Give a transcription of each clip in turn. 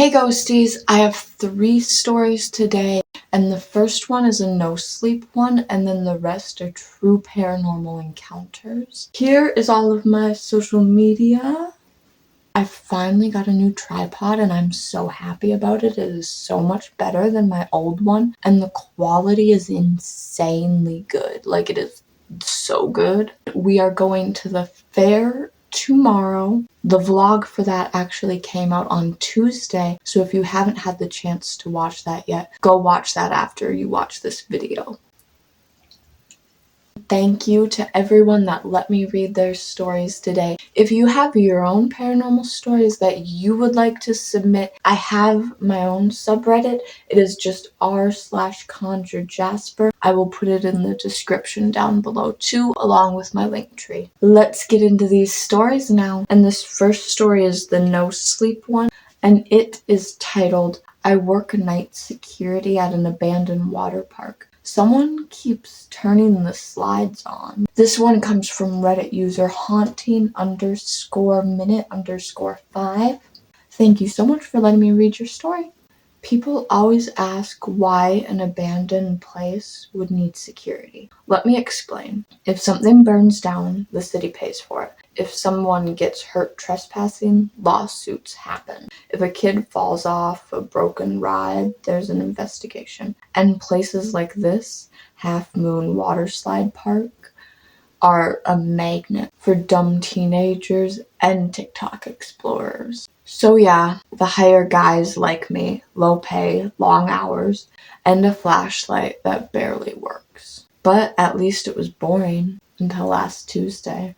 Hey ghosties, I have 3 stories today, and the first one is a no sleep one, and then the rest are true paranormal encounters. Here is all of my social media. I finally got a new tripod and I'm so happy about it. It is so much better than my old one, and the quality is insanely good. Like, it is so good. We are going to the fair tomorrow. The vlog for that actually came out on Tuesday, so if you haven't had the chance to watch that yet, go watch that after you watch this video. Thank you to everyone that let me read their stories today. If you have your own paranormal stories that you would like to submit, I have my own subreddit. It is just r/ConjureJasper. I will put it in the description down below too, along with my link tree. Let's get into these stories now. And this first story is the no sleep one, and it is titled, "I work night security at an abandoned water park. Someone keeps turning the slides on." This one comes from Reddit user haunting_minute_5. Thank you so much for letting me read your story. People always ask why an abandoned place would need security. Let me explain. If something burns down, the city pays for it. If someone gets hurt trespassing, lawsuits happen. If a kid falls off a broken ride, there's an investigation. And places like this, Half Moon Waterslide Park, are a magnet for dumb teenagers and TikTok explorers. So yeah, the hire guys like me, low pay, long hours, and a flashlight that barely works. But at least it was boring until last Tuesday.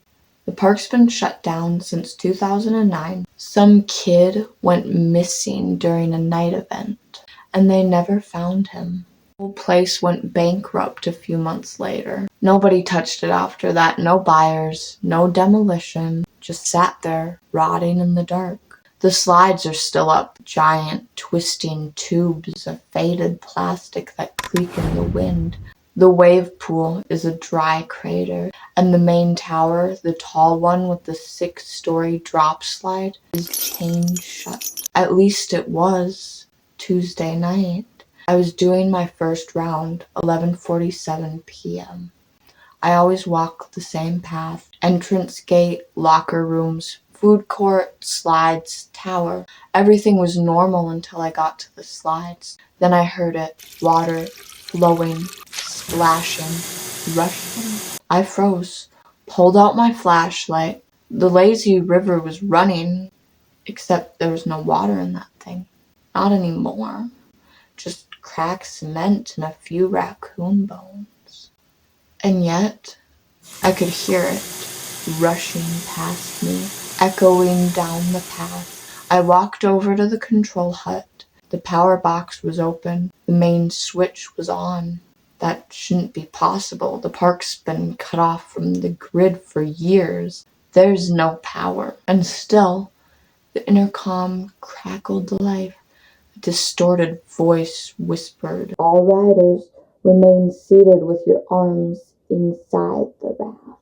The park's been shut down since 2009. Some kid went missing during a night event, and they never found him. The whole place went bankrupt a few months later. Nobody touched it after that. No buyers, no demolition. Just sat there, rotting in the dark. The slides are still up, giant twisting tubes of faded plastic that creak in the wind. The wave pool is a dry crater, and the main tower, the tall one with the 6-story drop slide, is chained shut. At least it was Tuesday night. I was doing my first round, 11:47 p.m. I always walk the same path. Entrance gate, locker rooms, food court, slides, tower. Everything was normal until I got to the slides. Then I heard it. Water, flowing, splashing, rushing. I froze, pulled out my flashlight. The lazy river was running, except there was no water in that thing. Not anymore. Just cracked cement and a few raccoon bones. And yet, I could hear it rushing past me, echoing down the path. I walked over to the control hut. The power box was open. The main switch was on. That shouldn't be possible. The park's been cut off from the grid for years. There's no power. And still, the intercom crackled to life. A distorted voice whispered, "All riders, remain seated with your arms inside the raft."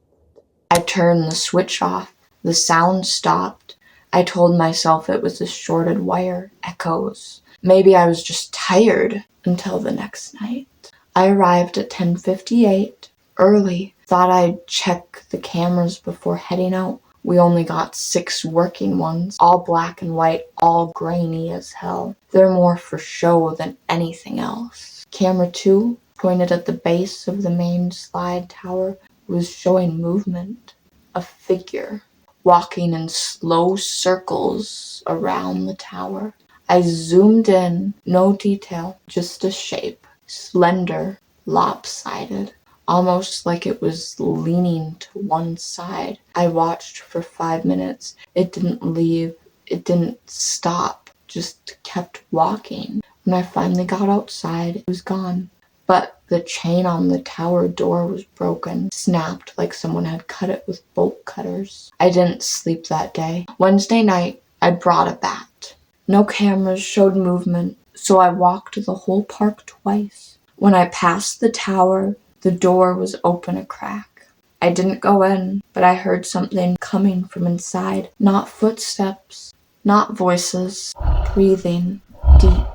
I turned the switch off. The sound stopped. I told myself it was a shorted wire. Echoes. Maybe I was just tired. Until the next night. I arrived at 10:58, early. Thought I'd check the cameras before heading out. We only got 6 working ones, all black and white, all grainy as hell. They're more for show than anything else. Camera 2, pointed at the base of the main slide tower, was showing movement. A figure, walking in slow circles around the tower. I zoomed in, no detail, just a shape. Slender, lopsided, almost like it was leaning to one side. I watched for 5 minutes. It didn't leave. It didn't stop. Just kept walking. When I finally got outside, it was gone. But the chain on the tower door was broken, snapped like someone had cut it with bolt cutters. I didn't sleep that day. Wednesday night, I brought a bat. No cameras showed movement, so I walked the whole park twice. When I passed the tower, the door was open a crack. I didn't go in, but I heard something coming from inside. Not footsteps, not voices, breathing, deep,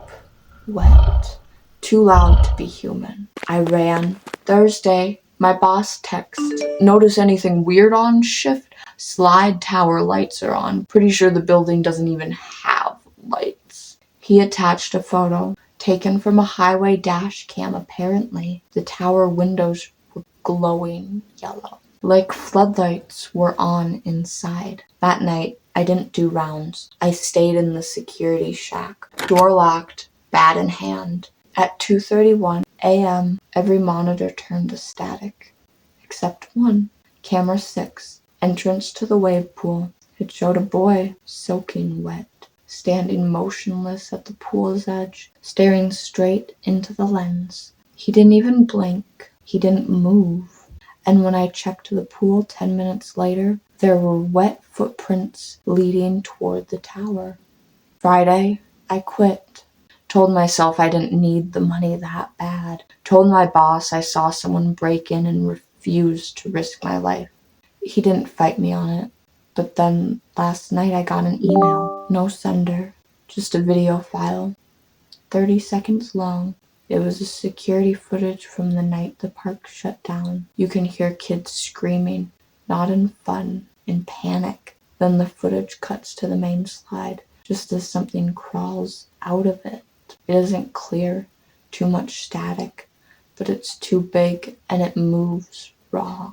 wet, too loud to be human. I ran. Thursday, my boss texts, "Notice anything weird on shift? Slide tower lights are on. Pretty sure the building doesn't even have lights." He attached a photo taken from a highway dash cam. Apparently, the tower windows were glowing yellow, like floodlights were on inside. That night, I didn't do rounds. I stayed in the security shack, door locked, bat in hand. At 2:31 a.m., every monitor turned to static, except one. Camera 6, entrance to the wave pool. It showed a boy, soaking wet, standing motionless at the pool's edge, staring straight into the lens. He didn't even blink. He didn't move. And when I checked the pool 10 minutes later, there were wet footprints leading toward the tower. Friday, I quit. Told myself I didn't need the money that bad. Told my boss I saw someone break in and refused to risk my life. He didn't fight me on it. But then last night I got an email. No sender. Just a video file. 30 seconds long. It was a security footage from the night the park shut down. You can hear kids screaming, not in fun, in panic. Then the footage cuts to the main slide, just as something crawls out of it. It isn't clear, too much static, but it's too big and it moves raw.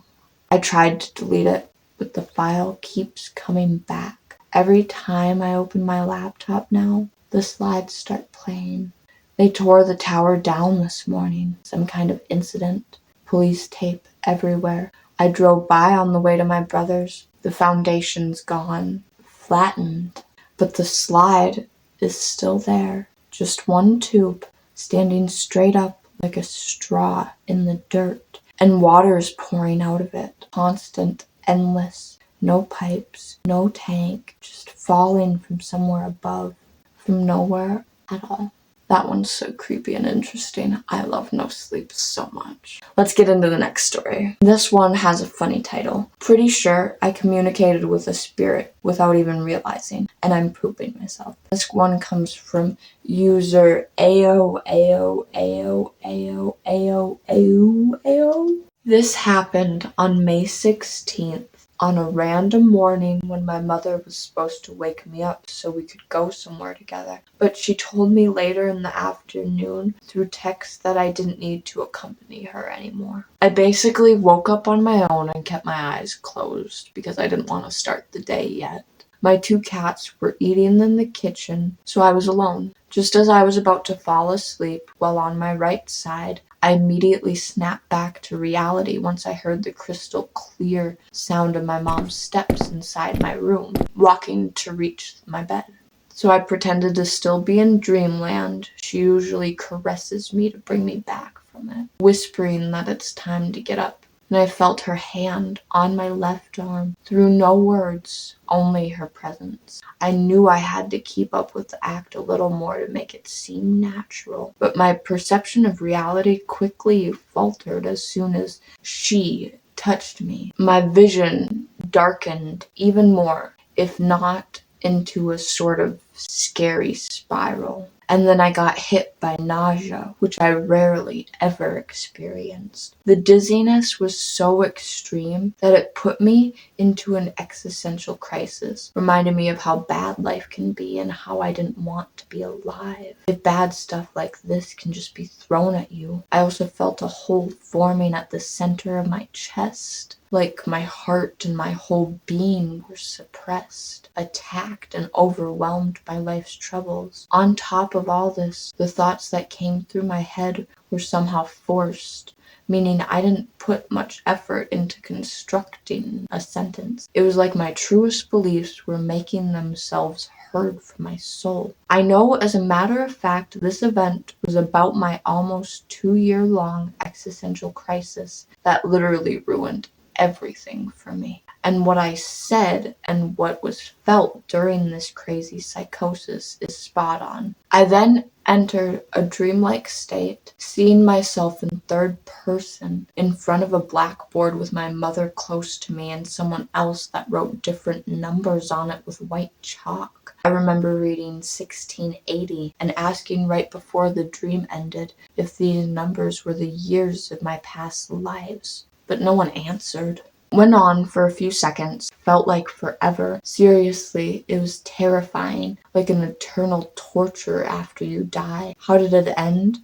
I tried to delete it, but the file keeps coming back. Every time I open my laptop now, the slides start playing. They tore the tower down this morning. Some kind of incident. Police tape everywhere. I drove by on the way to my brother's. The foundation's gone. Flattened. But the slide is still there. Just one tube, standing straight up like a straw in the dirt. And water is pouring out of it. Constant, endless. No pipes, no tank. Just falling from somewhere above. From nowhere at all. That one's so creepy and interesting. I love no sleep so much. Let's get into the next story. This one has a funny title. Pretty sure I communicated with a spirit without even realizing, and I'm pooping myself. This one comes from user aoaoaoaooao. This happened on May 16th. On a random morning when my mother was supposed to wake me up so we could go somewhere together. But she told me later in the afternoon through text that I didn't need to accompany her anymore. I basically woke up on my own and kept my eyes closed because I didn't want to start the day yet. My 2 cats were eating in the kitchen, so I was alone. Just as I was about to fall asleep, while on my right side, I immediately snapped back to reality once I heard the crystal clear sound of my mom's steps inside my room, walking to reach my bed. So I pretended to still be in dreamland. She usually caresses me to bring me back from it, whispering that it's time to get up. And I felt her hand on my left arm. Through no words, only her presence. I knew I had to keep up with the act a little more to make it seem natural. But my perception of reality quickly faltered as soon as she touched me. My vision darkened even more, if not into a sort of scary spiral. And then I got hit by nausea, which I rarely ever experienced. The dizziness was so extreme that it put me into an existential crisis, reminding me of how bad life can be and how I didn't want to be alive. If bad stuff like this can just be thrown at you. I also felt a hole forming at the center of my chest. Like my heart and my whole being were suppressed, attacked, and overwhelmed by life's troubles. On top of all this, the thoughts that came through my head were somehow forced, meaning I didn't put much effort into constructing a sentence. It was like my truest beliefs were making themselves heard from my soul. I know as a matter of fact, this event was about my almost 2-year-long existential crisis that literally ruined everything for me. And what I said and what was felt during this crazy psychosis is spot on. I then entered a dreamlike state, seeing myself in third person in front of a blackboard with my mother close to me and someone else that wrote different numbers on it with white chalk. I remember reading 1680 and asking right before the dream ended if these numbers were the years of my past lives, but no one answered. Went on for a few seconds, felt like forever. Seriously, it was terrifying, like an eternal torture after you die. How did it end?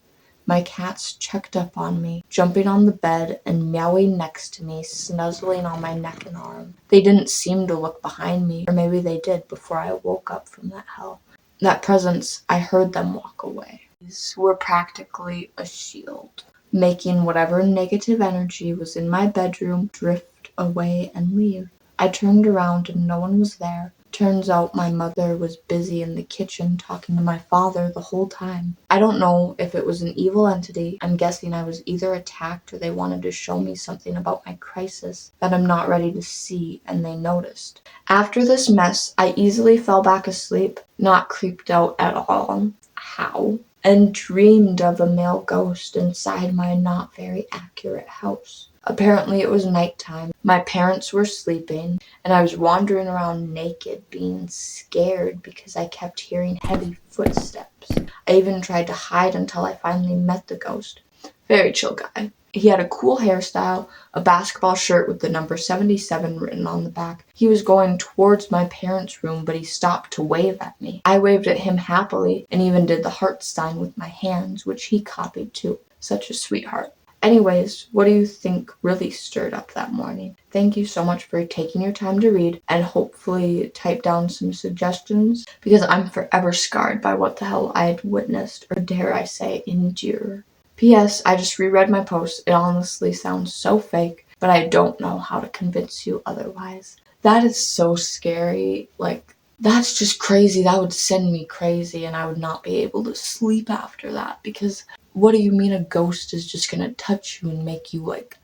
My cats checked up on me, jumping on the bed and meowing next to me, snuggling on my neck and arm. They didn't seem to look behind me, or maybe they did before I woke up from that hell. That presence, I heard them walk away. These were practically a shield, making whatever negative energy was in my bedroom drift away and leave. I turned around and no one was there. Turns out my mother was busy in the kitchen talking to my father the whole time. I don't know if it was an evil entity. I'm guessing I was either attacked or they wanted to show me something about my crisis that I'm not ready to see, and they noticed. After this mess, I easily fell back asleep, not creeped out at all. How? And dreamed of a male ghost inside my not very accurate house. Apparently it was nighttime. My parents were sleeping, and I was wandering around naked, being scared because I kept hearing heavy footsteps. I even tried to hide until I finally met the ghost. Very chill guy. He had a cool hairstyle, a basketball shirt with the number 77 written on the back. He was going towards my parents' room, but he stopped to wave at me. I waved at him happily and even did the heart sign with my hands, which he copied too. Such a sweetheart. Anyways, what do you think really stirred up that morning? Thank you so much for taking your time to read and hopefully type down some suggestions, because I'm forever scarred by what the hell I had witnessed, or dare I say endure. P.S. I just reread my post. It honestly sounds so fake, but I don't know how to convince you otherwise. That is so scary. Like, that's just crazy. That would send me crazy, and I would not be able to sleep after that, because what do you mean a ghost is just gonna touch you and make you, like,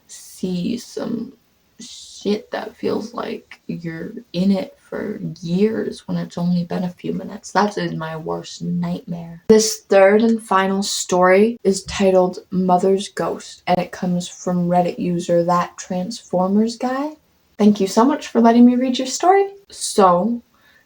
see some shit that feels like you're in it for years when it's only been a few minutes? That is my worst nightmare. This third and final story is titled Mother's Ghost, and it comes from Reddit user ThatTransformersGuy. Thank you so much for letting me read your story. So,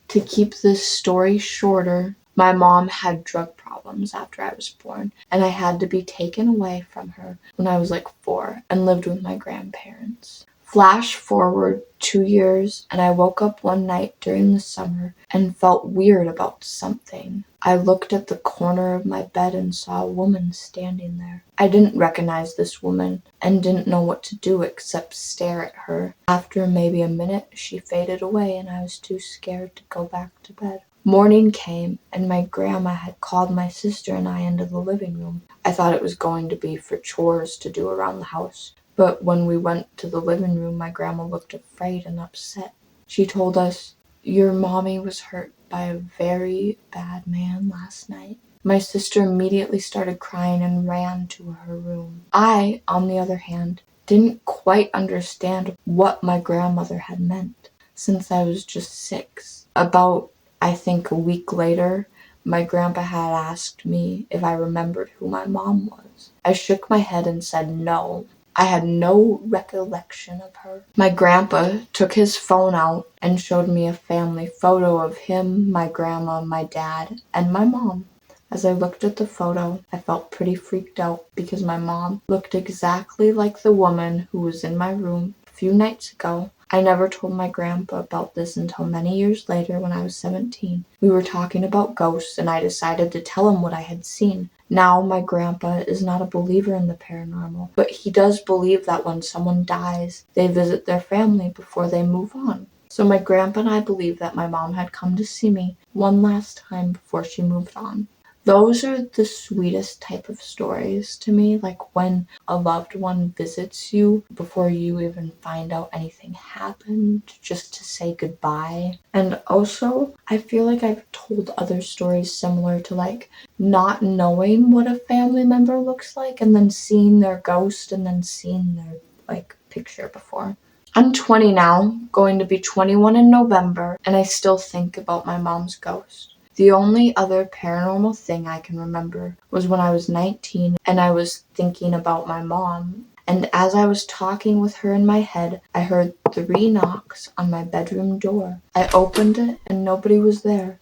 to keep this story shorter, my mom had drug problems after I was born, and I had to be taken away from her when I was like 4 and lived with my grandparents. Flash forward 2 years, and I woke up one night during the summer and felt weird about something. I looked at the corner of my bed and saw a woman standing there. I didn't recognize this woman and didn't know what to do except stare at her. After maybe a minute, she faded away and I was too scared to go back to bed. Morning came, and my grandma had called my sister and I into the living room. I thought it was going to be for chores to do around the house, but when we went to the living room, my grandma looked afraid and upset. She told us, "Your mommy was hurt by a very bad man last night." My sister immediately started crying and ran to her room. I, on the other hand, didn't quite understand what my grandmother had meant, since I was just 6. About, I think, a week later, my grandpa had asked me if I remembered who my mom was. I shook my head and said no. I had no recollection of her. My grandpa took his phone out and showed me a family photo of him, my grandma, my dad, and my mom. As I looked at the photo, I felt pretty freaked out because my mom looked exactly like the woman who was in my room a few nights ago. I never told my grandpa about this until many years later when I was 17. We were talking about ghosts and I decided to tell him what I had seen. Now my grandpa is not a believer in the paranormal, but he does believe that when someone dies, they visit their family before they move on. So my grandpa and I believe that my mom had come to see me one last time before she moved on. Those are the sweetest type of stories to me, like when a loved one visits you before you even find out anything happened, just to say goodbye. And also, I feel like I've told other stories similar to, like, not knowing what a family member looks like and then seeing their ghost and then seeing their, like, picture before. I'm 20 now, going to be 21 in November, and I still think about my mom's ghost. The only other paranormal thing I can remember was when I was 19 and I was thinking about my mom. And as I was talking with her in my head, I heard 3 knocks on my bedroom door. I opened it and nobody was there.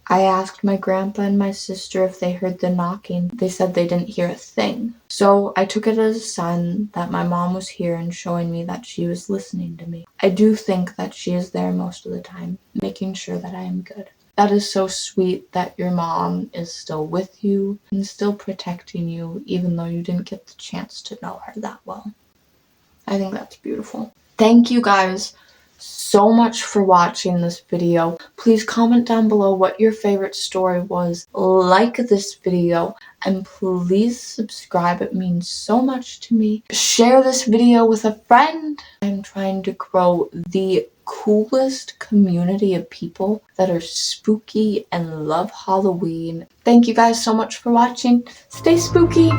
I asked my grandpa and my sister if they heard the knocking. They said they didn't hear a thing. So I took it as a sign that my mom was here and showing me that she was listening to me. I do think that she is there most of the time, making sure that I am good. That is so sweet that your mom is still with you and still protecting you, even though you didn't get the chance to know her that well. I think that's beautiful. Thank you guys so much for watching this video. Please comment down below what your favorite story was, like this video, and please subscribe. It means so much to me. Share this video with a friend. I'm trying to grow the coolest community of people that are spooky and love Halloween. Thank you guys so much for watching. Stay spooky!